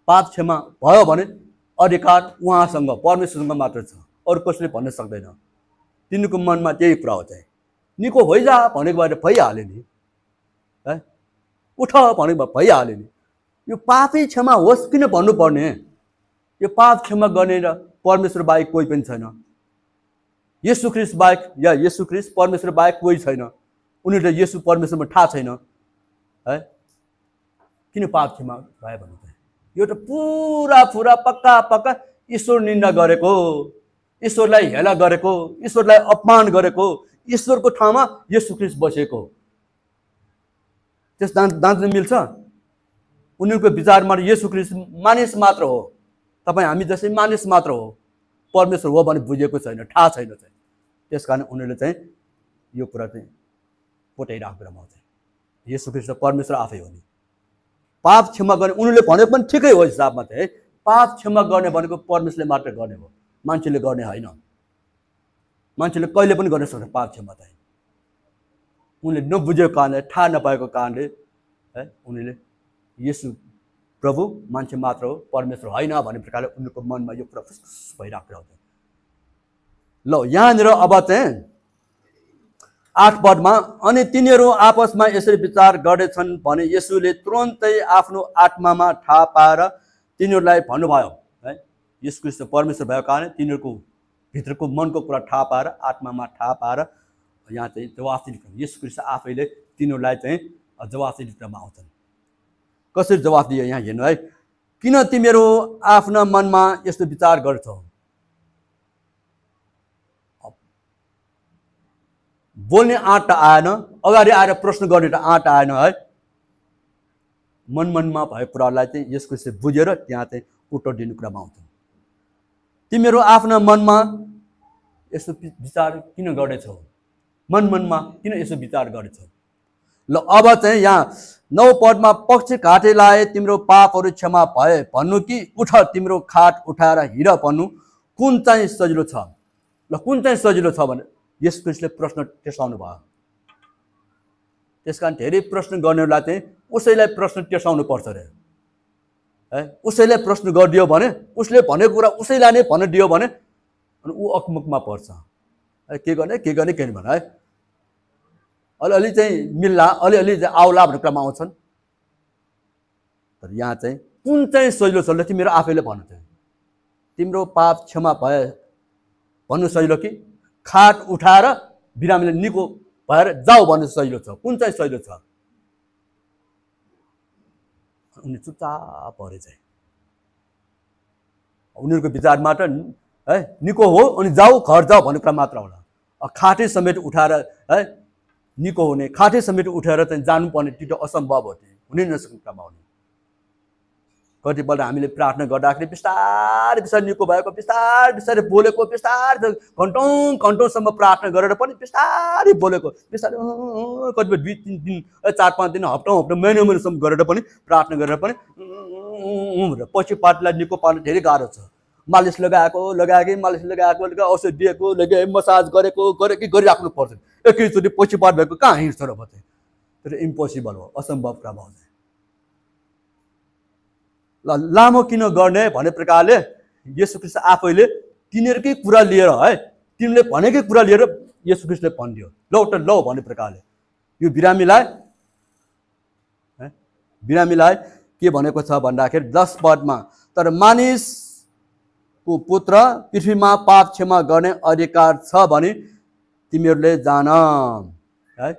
पाप क्षमा भयो भने अधिकार उहाँसँग, परमेश्वरसँग मात्र छ, अरू कसैले भन्न सक्दैन। तिनीहरूको मनमा त्यही कुरा हो चाहिँ, निको भइजा भनेको भएर भइहाल्यो नि है, उठ भनेको भइहाल्यो नि। यो पापै क्षमा होस् किन भन्नुपर्ने? यो पाप क्षमा गर्ने र परमेश्वर बाहेक कोही पनि छैन। येशू ख्रीष्ट बाहेक या येशू ख्रीष्ट परमेश्वर बाहेक कोही छैन। उनीहरूले येशू परमेश्वरमा थाहा छैन है। किन पाप क्षमा भयो भने चाहिँ यो त पुरा पुरा पक्का पक्का ईश्वर निन्दा गरेको, ईश्वरलाई हेला गरेको, ईश्वरलाई अपमान गरेको, ईश्वरको ठाउँमा येशू ख्रीष्ट बसेको। त्यस दाँच्न मिल्छ? उनीहरूको विचारमा येशू ख्रीष्ट मानिस मात्र हो, तपाईँ हामी जस्तै मानिस मात्र हो, परमेश्वर हो भने बुझेको छैन, थाहा छैन चाहिँ। त्यस कारण उनीहरूले चाहिँ यो कुरा चाहिँ पोटाइरहेको बेलामा चाहिँ येशू ख्रीष्ट परमेश्वर आफै हो नि। पाप क्षमा गर्ने उनीहरूले भनेको पनि ठिकै हो हिसाबमा चाहिँ है। पाप क्षमा गर्ने भनेको परमेश्वरले मात्र गर्ने हो, मान्छेले गर्ने होइन। मान्छेले कहिले पनि गर्न सक्छ पाप क्षमा चाहिँ। उनले नबुझेको कारणले, थाहा नपाएको कारणले है, उनीहरूले येशू प्रभु मान्छे मात्र हो, परमेश्वर होइन भन्ने प्रकारले उनीहरूको मनमा यो कुरा फुसफुस भइरहेको हुन्छ। ल यहाँनिर अब चाहिँ 8 पदमा, अनि तिनीहरू आपसमा यसरी विचार गर्दैछन् भने येशूले तुरन्तै आफ्नो आत्मामा थाहा पाएर तिनीहरूलाई भन्नुभयो है। येशू ख्रीष्ट परमेश्वर भएको कारण तिनीहरूको भित्रको मनको कुरा थाहा पाएर, आत्मामा थाहा पाएर यहाँ चाहिँ जवाफ दिनु। येशू ख्रीष्ट आफैले तिनीहरूलाई चाहिँ जवाफ दिने क्रममा आउँछन्। कसरी जवाफ दियो यहाँ हेर्नु है। किन तिमीहरू आफ्ना मनमा यस्तो विचार गर्छौ? बोल्ने आँट त आएन, अगाडि आएर प्रश्न गर्ने त आँट आएन है। मनमा भएको कुरालाई चाहिँ येशू ख्रीष्टले बुझेर त्यहाँ चाहिँ उत्तर दिने क्रममा आउँछन्। तिमीहरू आफ्ना मनमा यस्तो विचार किन गर्दैछौ? मनमा किन यसो विचार गर्दैछौ? ल अब चाहिँ यहाँ 9 पदमा, पक्ष घाटेलाई तिम्रो पापहरू क्षमा भए भन्नु कि उठ तिम्रो खाट उठाएर हिँड भन्नु, कुन चाहिँ सजिलो छ? ल कुन चाहिँ सजिलो छ भने येशू ख्रीष्टले प्रश्न टेर्साउनु भयो। त्यसकारण धेरै प्रश्न गर्नेलाई चाहिँ उसैलाई प्रश्न टेर्साउनु पर्छ रे है। उसैलाई प्रश्न गरिदियो भने, उसले भनेको कुरा उसैलाई नै भनिदियो भने अनि ऊ अकमुकमा पर्छ है। के गर्ने के भने है, अलिअलि चाहिँ मिल्ला, अलिअलि चाहिँ आउला भन्ने क्रममा आउँछन्। तर यहाँ चाहिँ कुन चाहिँ सजिलो छ? तिमीहरू आफैले भन्नु चाहिँ, तिम्रो पाप क्षमा भए भन्नु सजिलो कि खाट उठाएर बिरामीले निको भएर जाऊ भन्नु सजिलो छ? कुन चाहिँ सजिलो छ? उनी चुपचाप परे चाहिँ उनीहरूको विचारमा त है निको हो अनि जाऊ, घर जाऊ भन्ने कुरा मात्र होला। खाटे समेत उठाएर है निको हुने, खाटे समेत उठाएर चाहिँ जानुपर्ने त्यो त असम्भव हो, हुनै नसक्ने क्रममा हुने। कतिपल्ट हामीले प्रार्थना गर्दाखेरि बिस्तारै बिस्तारै निको भएको, बिस्तारै बिस्तारै बोलेको, बिस्तारै घन्टौँसम्म प्रार्थना गरेर पनि बिस्तारै बोलेको, बिस्तारै कतिपय 2-3 दिन 4-5 दिन हप्ता महिनासम्म गरेर पनि प्रार्थना गरेर पनि पछि पार्टीलाई निको पार्न धेरै गाह्रो छ। मालिस लगाएको औषध दिएको, मसाज गरेको गरिराख्नु पर्छ। एकैचोटि पछि पार्ट भएको कहाँ हिँड्छ र चाहिँ? त्यो इम्पोसिबल हो, असम्भव कुरा भयो। ल लामो किन गर्ने भन्ने प्रकारले येशू ख्रीष्ट आफैले तिनीहरूकै कुरा लिएर है, तिमीले भनेकै कुरा लिएर येशू ख्रीष्टले भनिदियो ल भन्ने प्रकारले। यो बिरामीलाई के भनेको छ भन्दाखेरि 10 पदमा, तर मानिसको पुत्र पृथ्वीमा पाप क्षमा गर्ने अधिकार छ भने तिमीहरूले जान है।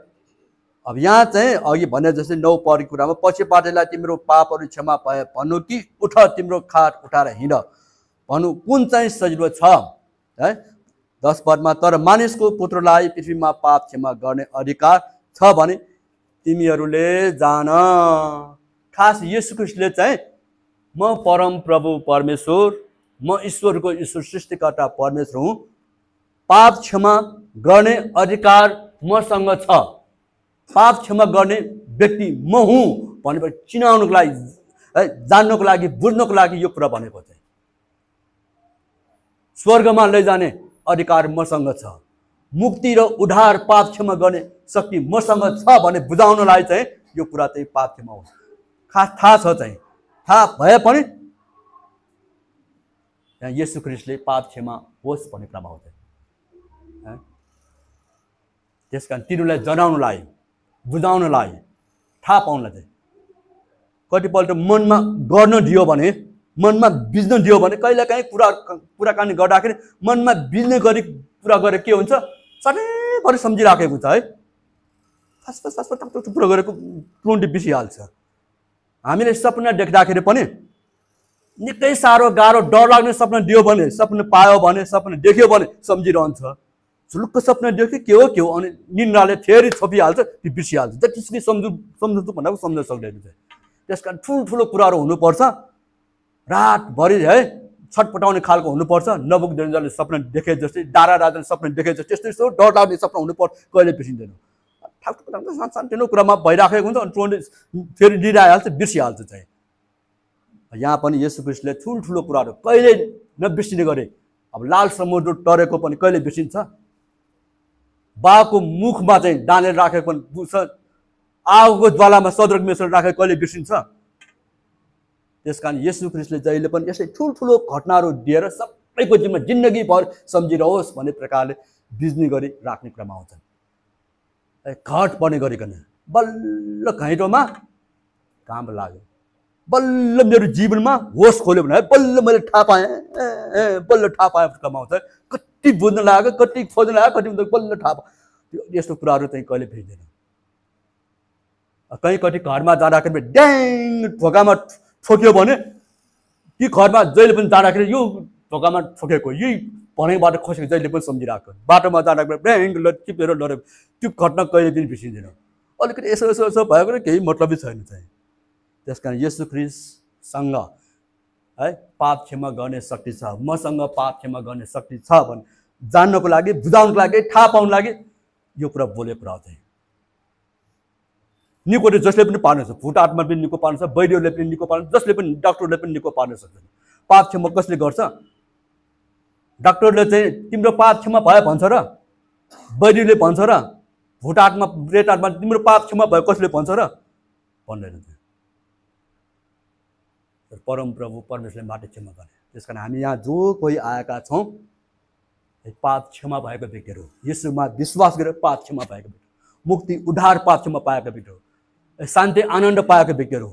अब यहाँ चाहिँ अघि भने जस्तै 9 पदको कुरामा, पछि पार्टीलाई तिम्रो पापहरू क्षमा भए भन्नु कि उठ तिम्रो खाट उठाएर हिँड भन्नु, कुन चाहिँ सजिलो छ है। 10 पदमा, तर मानिसको पुत्रलाई पृथ्वीमा पाप क्षमा गर्ने अधिकार छ भने तिमीहरूले जान। खास येशू ख्रीष्टले चाहिँ म परम प्रभु परमेश्वर, म ईश्वरको ईश्वर सृष्टिकर्ता परमेश्वर हुँ। पाप क्षमा गर्ने अधिकार मसँग छ। पाप क्षमा गर्ने व्यक्ति म हुँ भनेपछि चिनाउनको लागि, जान्नको लागि, बुझ्नको लागि यो कुरा भनेको चाहिँ स्वर्गमा लैजाने अधिकार मसँग छ। मुक्ति र उद्धार, पाप क्षमा गर्ने शक्ति मसँग छ भने बुझाउनलाई चाहिँ यो कुरा चाहिँ पाप क्षमा हो। खास थाहा छ चाहिँ, थाहा भए पनि यहाँ येशू ख्रीष्टले पाप क्षमा होस् भन्ने क्रम आउँछ। त्यसकारण तिनीहरूलाई जनाउनलाई, बुझाउनलाई, थाहा पाउनलाई चाहिँ कतिपल्ट मनमा गर्न दियो भने, मनमा बिज्न दियो भने, कहिलेकाहीँ कुराकानी गर्दाखेरि मनमा बिज्ने गरी कुरा गरेर के हुन्छ, सधैँभरि सम्झिराखेको हुन्छ है। कुरा गरेको तुरुन्तै बिर्सिहाल्छ। हामीले सपना देख्दाखेरि पनि निकै साह्रो गाह्रो डर लाग्ने सपना दियो भने, सपना पायो भने, सपना देख्यो भने सम्झिरहन्छ। झुलुक्क सपना देख्यो के हो अनि निन्द्राले फेरि छोपिहाल्छ, त्यो बिर्सिहाल्छ। जतिसुकै सम्झन्छु भन्दा सम्झन सक्दैन। त्यस कारण ठुल्ठुलो कुराहरू हुनुपर्छ, रातभरि है छटपटाउने खालको हुनुपर्छ। नबुकदेनजरले सपना देखे जस्तै, दारा राजाले सपना देखे जस्तै त्यस्तो डर लाग्ने सपना हुनुपर्छ, कहिले बिर्सिँदैन। सानो कुरामा भइराखेको हुन्छ अनि तुरन्तै फेरि लिइरहेहाल्छ, बिर्सिहाल्छ चाहिँ। यहाँ पनि येशू ख्रीष्टले ठुल्ठुलो कुराहरू कहिले नबिर्सिने गरे। अब लाल समुद्र टरेको पनि कहिले बिर्सिन्छ? बाको मुखमा चाहिँ डालेर राखेको पनि बुझ्छ, आगोको ज्वालामा सदरक मेसेर राखेको कहिले बिर्सिन्छ? त्यसकारण येशू ख्रीष्टले जहिले पनि यसै ठुल्ठुलो घटनाहरू दिएर सबैको जिम्मा जिन्दगीभर सम्झिरहोस् भन्ने प्रकारले बिज्ने गरी राख्ने क्रम आउँछन्। घट पर्ने गरिकन बल्ल घैँटोमा काम लाग्यो, बल्ल मेरो जीवनमा होस खोल्यो भने है बल्ल मैले थाहा पाएँ, बल्ल थाहा पाएँ कमाउँछ। कति बुझ्न लाग्यो, कति खोज्न लाग्यो, कति बल्ल थाहा पायो। यस्तो कुराहरू चाहिँ कहिले भेट्दैन। कहीँ कति घरमा जाँदाखेरि ड्याङ ढोकामा ठोक्यो भने ती घरमा जहिले पनि जाँदाखेरि यो ढोकामा ठोकेको, यही भनेबाट खसेको जहिले पनि सम्झिरहेको। बाटोमा जाँदाखेरि ड्याङ टिपेर लडेको, त्यो घटना कहिले पनि बिर्सिँदैन। अलिकति यसो यसो यसो भएको केही मतलबै छैन चाहिँ। त्यस कारण येशू ख्रीष्टसँग है पाप क्षमा गर्ने शक्ति छ, मसँग पाप क्षमा गर्ने शक्ति छ भने जान्नको लागि, बुझाउनको लागि, थाहा पाउनको लागि यो कुरा बोलेको कुरा चाहिँ। निकोले जसले पनि पार्न सक्छ, भुत आत्मा पनि निको पार्न सक्छ, वैद्यले पनि निको पार्न, जसले पनि डाक्टरले पनि निको पार्न सक्छ। पाप क्षमा कसले गर्छ? डाक्टरले चाहिँ तिम्रो पाप क्षमा भयो भन्छ र? वैद्यले भन्छ र? भुत आत्मा, प्रेत आत्मा तिम्रो पाप क्षमा भयो कसले भन्छ र? भन्दैन। परम प्रभु परमेश्वरले मात्र क्षमा गर्ने। त्यसकारण हामी यहाँ जो कोही आएका छौँ पाप क्षमा भएको व्यक्तिहरू, येशूमा विश्वास गरेर पाप क्षमा भएको व्यक्ति, मुक्ति उद्धार पाप क्षमा पाएका व्यक्तिहरू, शान्ति आनन्द पाएका व्यक्तिहरू,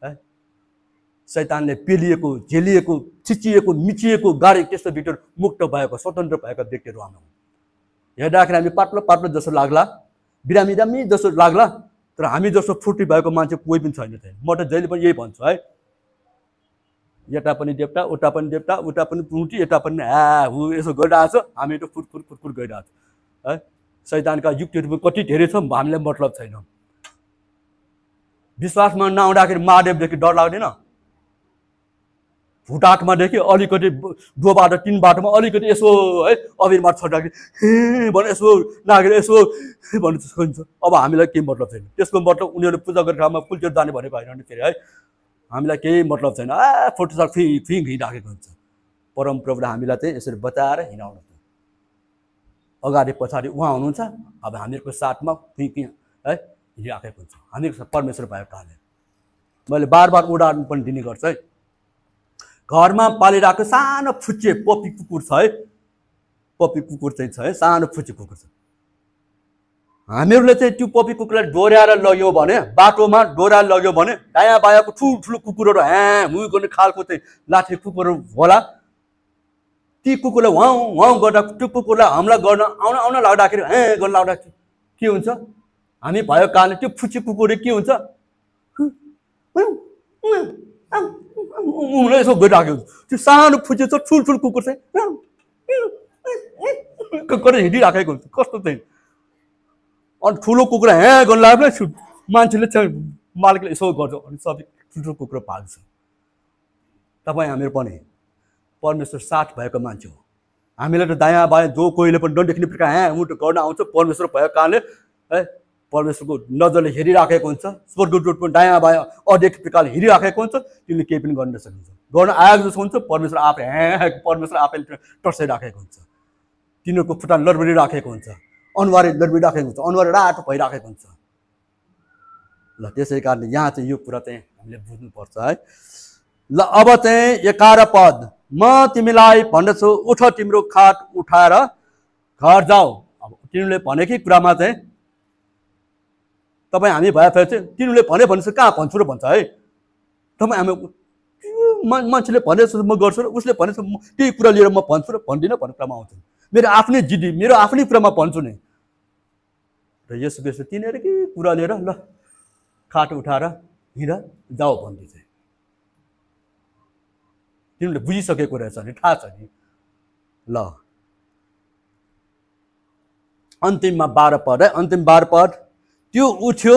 है शैतानले पेलिएको, झेलिएको, चिचिएको, मिचिएको गाडी त्यस्तो व्यक्तिहरू मुक्त भएको, स्वतन्त्र भएका व्यक्तिहरू हामी हेर्दाखेरि हामी पातलो पातलो जस्तो लाग्ला, बिरामी बिरामी जस्तो लाग्ला, तर हामी जस्तो फुर्ती भएको मान्छे कोही पनि छैन। म त जहिले पनि यही भन्छु है, यता पनि देवता, उता पनि देवता, उता पनि पुटी, यता पनि यसो गरिरहेको छ, हामी त फुटफुट फुटफुट गरिरहेको छ है। शैतानका युक्तिहरू पनि कति धेरै छ, हामीलाई मतलब छैन। विश्वासमा नआउँदाखेरि महादेवदेखि डर लाग्दैन? भुत आत्मादेखि अलिकति 2 बाटो 3 बाटोमा अलिकति यसो है अबिरमा छर्दाखेरि हे भने यसो नागेर यसो भन्नु सक्छ। अब हामीलाई केही मतलब छैन। त्यसको मतलब उनीहरूले पूजा गरेर ठाउँमा पुलचेर जाने भनेको होइन फेरि है। हामीलाई केही मतलब छैन। फोटोसक फिङ हिँडिराखेको हुन्छ। परम प्रभुले हामीलाई चाहिँ यसरी बचाएर हिँडाउनु, अगाडि पछाडि उहाँ हुनुहुन्छ। अब हामीहरूको साथमा फिङ है हिँडिराखेको हुन्छ हामीहरूको परमेश्वर भएको कारणले। मैले बार बार उदाहरण पनि दिने गर्छु है। घरमा पालिरहेको सानो फुच्चे पपी कुकुर छ है, पपी कुकुर चाहिँ छ है, सानो फुच्चे कुकुर छ। हामीहरूले चाहिँ त्यो पपी कुकुरलाई डोर्याएर लग्यो भने, बाटोमा डोर्याएर लग्यो भने दायाँ बायाँको ठुल्ठुलो कुकुरहरू हुँ गर्ने खालको चाहिँ लाठे कुकुरहरू होला। ती कुकुरलाई वाउ गर्दा त्यो कुकुरलाई हमला गर्न आउन लाग्दाखेरि गर्न लाग्दाखेरि के हुन्छ? हामी भएको कारणले त्यो फुच्चे कुकुरले के हुन्छ? यसो गरिराखेको त्यो सानो फुच्चे छ, ठुल्ठुलो कुकुर चाहिँ कतै हिँडिराखेको हुन्छ। कस्तो चाहिँ अनि ठुलो कुकुर गर्न लाग्यो मान्छेले चाहिँ मालिकले यसो गर्छ अनि सबै ठुल्ठुलो कुकुर पाल्छ। तपाईँ हामीहरू पनि परमेश्वर साथ भएको मान्छे हो। हामीलाई त दायाँ बायाँ जो कोहीले पनि नदेख्ने प्रकार मुटु गर्न आउँछ, परमेश्वर भएको कारणले है परमेश्वरको नजरले हेरिराखेको हुन्छ। स्वर्गदूत पनि दायाँ बायाँ अदेख्ने प्रकारले हेरिराखेको हुन्छ। तिमीले केही पनि गर्न सकिन्छ, गर्न आएको जस्तो हुन्छ। परमेश्वर आफैले टर्साइराखेको हुन्छ। तिनीहरूको खुट्टा लडबडिराखेको हुन्छ, अनुहार लडबडिराखेको हुन्छ, अनुहार रातो भइराखेको हुन्छ। ल त्यसै कारणले यहाँ चाहिँ यो कुरा चाहिँ हामीले बुझ्नुपर्छ है। ल अब चाहिँ 11 पद, म तिमीलाई भन्दछु उठ, तिम्रो खाट उठाएर घर जाऊ। अब तिमीले भनेकै कुरामा चाहिँ तपाईँ हामी भएपछि चाहिँ तिमीले भनेपछि कहाँ भन्छु र भन्छ है। तपाईँ हामी मान्छेले भनेछ म गर्छु र उसले भनेछ म त्यही कुरा लिएर म भन्छु र भन्दिनँ भन्ने कुरामा आउँछ। मेरो आफ्नै जिद्दी, मेरो आफ्नै कुरामा भन्छु नि। र यसो बेसो तिनीहरूकै कुरा लिएर ल खाट उठाएर हिँड जाऊ भन्दै चाहिँ तिमीले बुझिसकेको रहेछ नि, थाहा छ नि। ल अन्तिममा 12 पद है, अन्तिम 12 पद, त्यो उठ्यो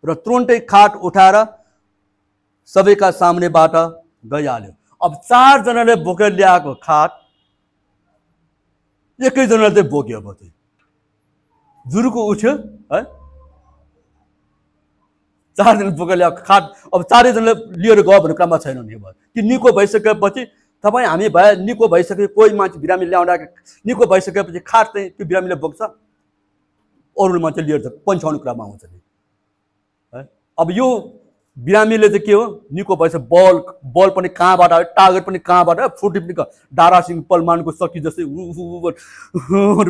र तुरन्तै खाट उठाएर सबैका सामनेबाट गइहाल्यो। अब 4 जनाले बोकेर ल्याएको खाट एकैजनाले चाहिँ बोक्यो। अब चाहिँ जुरुको उठ्यो है, 4 जना बोकेर ल्याएको खाट अब 4 जनाले लिएर गयो भन्ने क्रममा छैन नि। कि निको भइसकेपछि तपाईँ हामी भए निको भइसके कोही मान्छे बिरामी ल्याउँदाखेरि निको भइसकेपछि खाट चाहिँ त्यो बिरामीले बोक्छ, अरू मान्छे लिएर पन्छाउने कुरामा आउँछ नि है। अब यो बिरामीले चाहिँ के हो, निको भएछ, बल पनि कहाँबाट आयो, टागर पनि कहाँबाट, फुटी पनि डारा सिंह पलमानको शक्ति जस्तै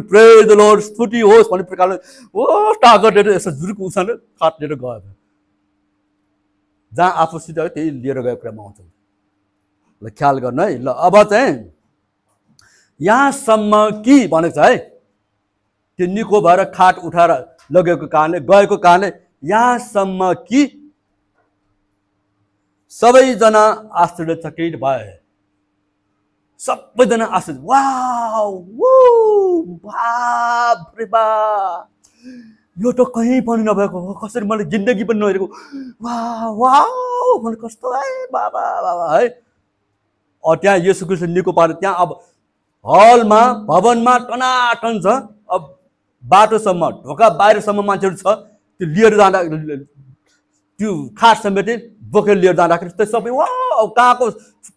प्रेज द लर्ड फुटी होस् भन्ने प्रकारले ओ टागर लिएर यसो जुरुको उसालेर खाट लिएर गयो। जहाँ आफूसित आयो त्यही लिएर गएको कुरामा आउँछ। ल ख्याल गर्नु है। ल अब चाहिँ यहाँसम्म कि भनेको छ है, त्यो निको भएर खाट उठाएर लगेको कारणले गएको कारणले यहाँसम्म कि सबैजना आश्चर्यचकित भए। सबैजना आश्चर्य, वाउ बाप रे बाप, यो त कहीँ पनि नभएको हो, कसरी मैले जिन्दगी पनि नहेरेको, वाउ वाउ भने कस्तो है बाबा बाबा है। त्यहाँ येशू ख्रीष्ट निको पारेर त्यहाँ अब हलमा भवनमा टनाटन छ। अब बाटोसम्म ढोका बाहिरसम्म मान्छेहरू छ। त्यो लिएर जाँदा त्यो खाट समेत बोकेर लिएर जाँदाखेरि त्यो सबै वाउ कहाँको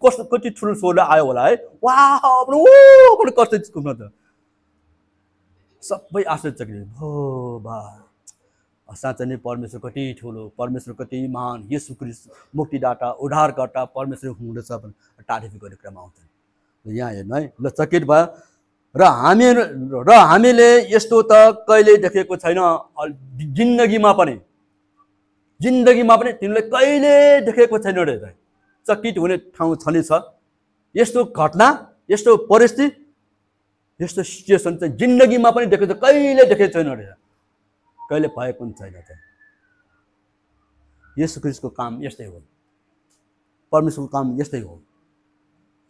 कस्तो कति ठुलो सोले आयो होला है, वाउ पनि कस्तो घुम्न त सबै आश्चर्यचकित हो। बा साँच्चै नै परमेश्वर कति ठुलो, परमेश्वर कति महान, येशू ख्रीष्ट मुक्तिदाता उद्धारकर्ता परमेश्वर हुँदछ भने तारिफ गर्ने क्रममा आउँछ। यहाँ हेर्नु है। ल चकित भयो र हामीले यस्तो त कहिले देखेको छैन, जिन्दगीमा पनि तिमीले कहिले देखेको छैन रे। चकित हुने ठाउँ छँदैछ। यस्तो घटना, यस्तो परिस्थिति, यस्तो सिचुएसन चाहिँ जिन्दगीमा पनि देखेको, कहिले देखेको छैन रे, कहिले भएको पनि छैन। येशू ख्रीष्टको काम यस्तै हो, परमेश्वरको काम यस्तै हो,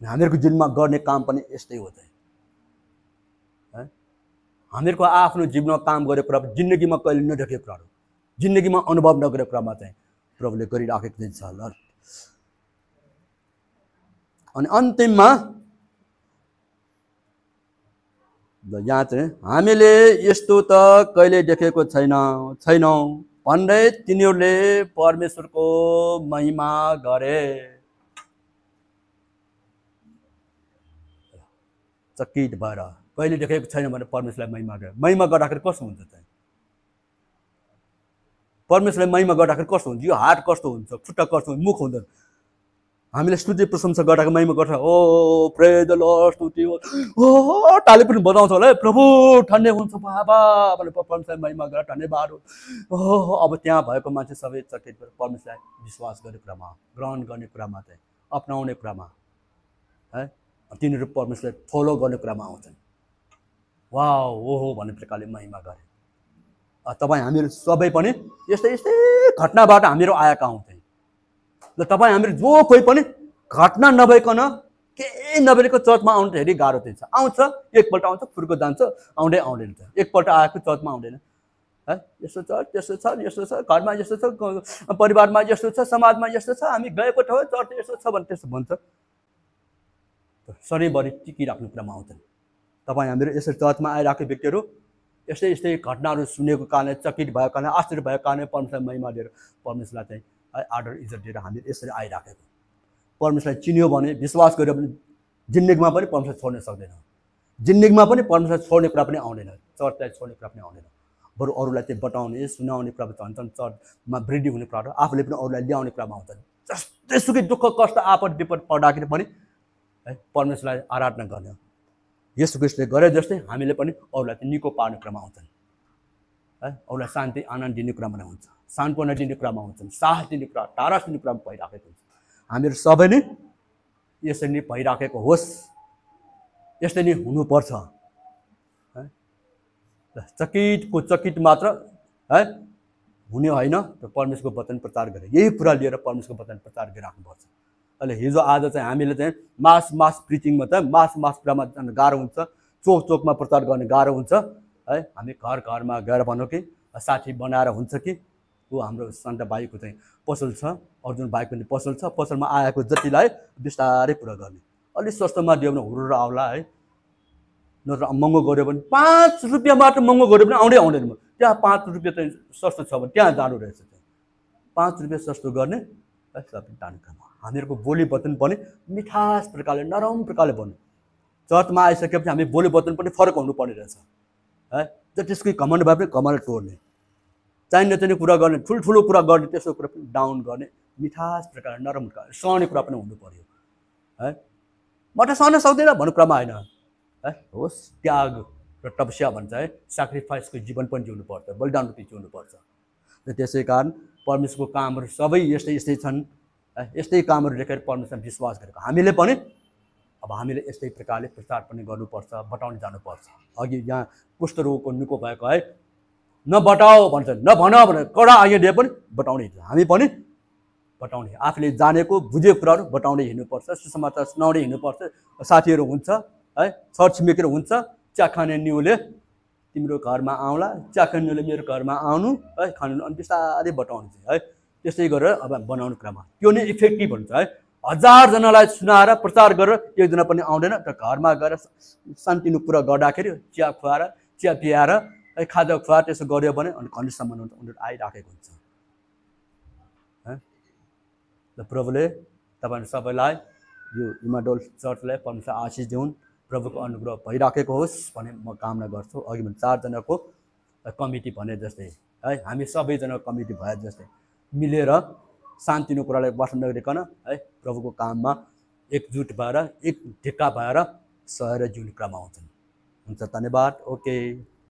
हामीहरूको जीवनमा गर्ने काम पनि यस्तै हो चाहिँ है। हामीहरूको आफ्नो जीवनमा काम गरेको कुरा, जिन्दगीमा कहिले नदेखेको कुराहरू, जिन्दगीमा अनुभव नगरेको कुरामा चाहिँ प्रभुले गरिराखेको दिन छ। ल अनि अन्तिममा यहाँ चाहिँ हामीले यस्तो त कहिले देखेको छैनौँ भन्दै तिनीहरूले परमेश्वरको महिमा गरे। चकित भएर कहिले देखेको छैन भने परमेश्वरलाई महिमा गरे। महिमा गर्दाखेरि कस्तो हुन्छ चाहिँ, परमेश्वरलाई महिमा गर्दाखेरि कस्तो हुन्छ, यो हात कस्तो हुन्छ, खुट्टा कस्तो हुन्छ, मुख हुँदैन। हामीले स्तुति प्रशंसा गर्दाखेरि महिमा गर्छ, ओ प्रेज द लर्ड स्तुति हो, ओ ताली पनि बजाउँछ होला है, प्रभु धन्य हुन्छ बाबा भने परमेश्वरलाई महिमा गरेर धन्यवाद हो। ओ अब त्यहाँ भएको मान्छे सबै चकित भएर परमेश्वरलाई विश्वास गर्ने कुरामा, ग्रहण गर्ने कुरामा चाहिँ अपनाउने कुरामा है तिनीहरू परमेश्वरलाई फलो गर्ने कुरामा आउँछन्। वाउ ओहो भन्ने प्रकारले महिमा गरे। तपाईँ हामीहरू सबै पनि यस्तै यस्तै घटनाबाट हामीहरू आएका हौँ। ल तपाईँ हामीहरू जो कोही पनि घटना नभइकन केही नभएको चर्चमा आउनु धेरै गाह्रो चाहिँ छ। आउँछ एकपल्ट आउँछ फुर्को जान्छ, आउँदै आउँदैन। एकपल्ट आएको चर्चमा आउँदैन, है यस्तो छ त्यस्तो छ यस्तो छ घरमा यस्तो छ परिवारमा यस्तो छ समाजमा यस्तो छ हामी गएको ठाउँ चर्च यस्तो छ भने त्यस्तो भन्छ सधैँभरि टिकिराख्ने कुरामा आउँछन् तपाईँ हामीहरू यसरी चर्चमा आइरहेको व्यक्तिहरू यस्तै यस्तै घटनाहरू सुनेको कारणले चकित भएको कारणले आश्चर्य भएको कारणले परमेश्वरलाई महिमा दिएर परमेश्वरलाई चाहिँ आदर इज्जत दिएर हामी यसरी आइराखेको परमेश्वरलाई चिन्यो भने विश्वास गर्यो भने जिन्दगीमा पनि परमेश्वर छोड्न सक्दैन जिन्दगीमा पनि परमेश्वर छोड्ने कुरा पनि आउँदैन चर्चलाई छोड्ने कुरा पनि आउँदैन बरु अरूलाई चाहिँ बताउने सुनाउने कुरा भन्छन् चर्चमा वृद्धि हुने कुराहरू आफूले पनि अरूलाई ल्याउने कुरामा आउँछन् जस्तैसुकै दुःख कष्ट आपद विपद पर्दाखेरि पनि है परमेश्वरलाई आराधना गर्ने यसो क्रिस्टले गरे जस्तै हामीले पनि अरूलाई चाहिँ निको पार्ने कुरामा आउँछन् है अरूलाई शान्ति आनन्द दिने कुरामा हुन्छ सान्त्वना दिने कुरामा हुन्छन् साहस दिने कुरा टाढा दिने कुरामा भइराखेको हुन्छ हामीहरू सबै नै यसरी नै भइराखेको होस् यस्तै नै हुनुपर्छ है चकितको चकित मात्र है हुने होइन त्यो परमेश्वरको वचन प्रचार गरे यही कुरा लिएर परमेश्वरको वचन प्रचार गरिराख्नुपर्छ अहिले हिजो आज चाहिँ हामीले चाहिँ मास प्रिचिङमा चाहिँ मास कुरामा जान गाह्रो हुन्छ चोक चोकमा प्रचार गर्ने गाह्रो हुन्छ है हामी घर घरमा गएर भनौँ कि साथी बनाएर हुन्छ कि ऊ हाम्रो सन्त भाइको चाहिँ पसल छ अर्जुन भाइको पनि पसल छ पसलमा आएको जतिलाई बिस्तारै पुरा गर्ने अलिक सस्तोमा दियो भने हुरुर आउला है नत्र महँगो गऱ्यो भने 5 रुपियाँ मात्र महँगो गऱ्यो भने आउँदैन म त्यहाँ 5 रुपियाँ चाहिँ सस्तो छ भने त्यहाँ जानु रहेछ 5 रुपियाँ सस्तो गर्ने है सबै टाढो काम हामीहरूको बोली वचन पनि मिठास प्रकारले नरम प्रकारले भन्नु चर्चमा आइसकेपछि हामी बोली वचन पनि फरक हुनुपर्ने रहेछ है त्यसकै घमण्ड भए पनि घमण्ड टोड्ने चाहिने चाहिँ कुरा गर्ने ठुल्ठुलो कुरा गर्ने त्यसो कुरा पनि डाउन गर्ने मिठास प्रकारले नरम प्रकारले सहने कुरा पनि हुनु पर्यो है म त सहन सक्दैन भन्ने कुरामा होइन है होस् त्याग र तपस्या भन्छ है सेक्रिफाइसको जीवन पनि जिउनुपर्छ बलिदान रूपी जिउनुपर्छ र त्यसै कारण परमेश्वरको कामहरू सबै यस्तै छन् यस्तै कामहरू देखेर परमेश्वरमा विश्वास गरेको हामीले पनि अब हामीले यस्तै प्रकारले प्रचार पनि गर्नुपर्छ बताउन जानुपर्छ अघि यहाँ कुष्ठरोगको निको भएको है नबटाओ भन्छ नभन भने कडा आज्ञा दिए पनि बताउने हामी पनि बताउने आफूले जानेको बुझेको कुराहरू बताउँदै हिँड्नुपर्छ सुसमाचार सुनाउँदै हिँड्नुपर्छ साथीहरू हुन्छ है छरछिमेकीहरू हुन्छ चिया खाने न्युले तिम्रो घरमा आउला चिया खाने न्युले मेरो घरमा आउनु है खानु अनि बिस्तारै बताउनु है त्यसै गरेर अब बनाउने कुरामा त्यो नै इफेक्टिभ हुन्छ है 1000 जनालाई सुनाएर प्रचार गरेर एकजना पनि आउँदैन त घरमा गएर शान्तिनु कुरा गर्दाखेरि चिया खुवाएर चिया पियाएर है खाजा खुवाएर त्यसो गर्यो भने अनि घनिष्ठसम्म उनीहरू आइराखेको हुन्छ है र प्रभुले तपाईहरु सबैलाई यो इमाडोल चर्चलाई परमेश्वर आशिष दिउन् प्रभुको अनुग्रह भइराखेको होस् भन्ने म कामना गर्छु अघि भने 4 जनाको कमिटी भने जस्तै है हामी सबैजना कमिटी भए जस्तै मिलेर शान्तिको कुरालाई वासन नगरिकन है प्रभुको काममा एकजुट भएर एक ढिक्का भएर सहेर जिउने क्रम आउँछन् हुन्छ धन्यवाद ओके